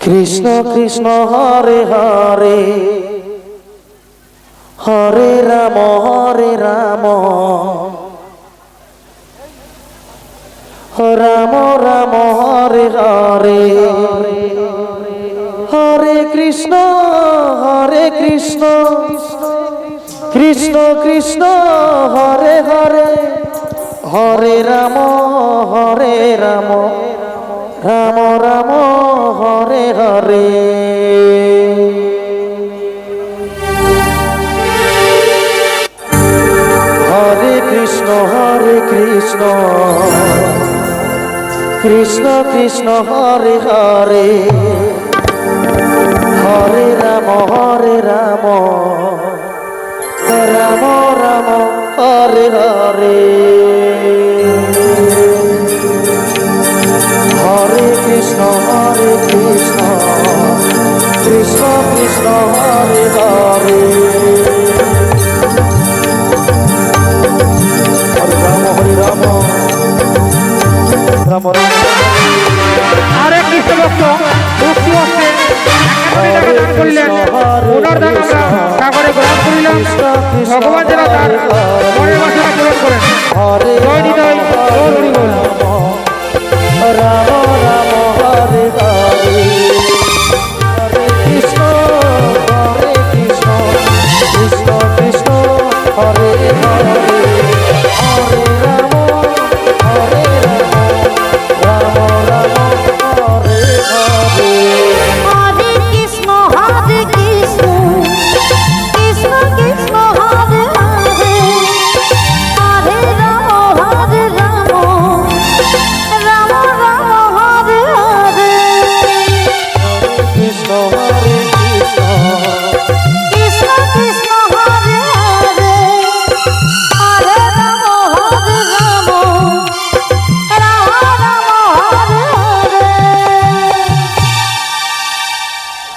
কৃষ্ণ কৃষ্ণ হরে হরে হরে রাম রাম রাম হরে হরে হরে কৃষ্ণ কৃষ্ণ কৃষ্ণ হরে হরে হরে রাম রাম রাম হরে হরে। হরে কৃষ্ণ কৃষ্ণ কৃষ্ণ হরে হরে হরে রাম রাম রাম হরে হরে। হরে কৃষ্ণ কৃষ্ণ কৃষ্ণ হরে হরে হরে রাম রাম রাম। আরে কৃষ্ণ ভক্ত মুক্তি হস্তে করলেন ওনার দান আমরা সাগরে গ্রহণ করিলাম। ভগবান যেন তার মনের বাসনা পূরণ করেন। জয় নিতাই জয় হরি বল। রাম রাম হরে হরে হরে কৃষ্ণ কৃষ্ণ কৃষ্ণ হরে হরে হরে রাম রাম রাম হরে হরে। হরে কৃষ্ণ কৃষ্ণ কৃষ্ণ হরে হরে হরে রাম রাম রাম হরে হরে। কৃষ্ণ কৃষ্ণ কৃষ্ণ হরে হরে হরে রাম রাম রাম হরে হরে।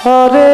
হরে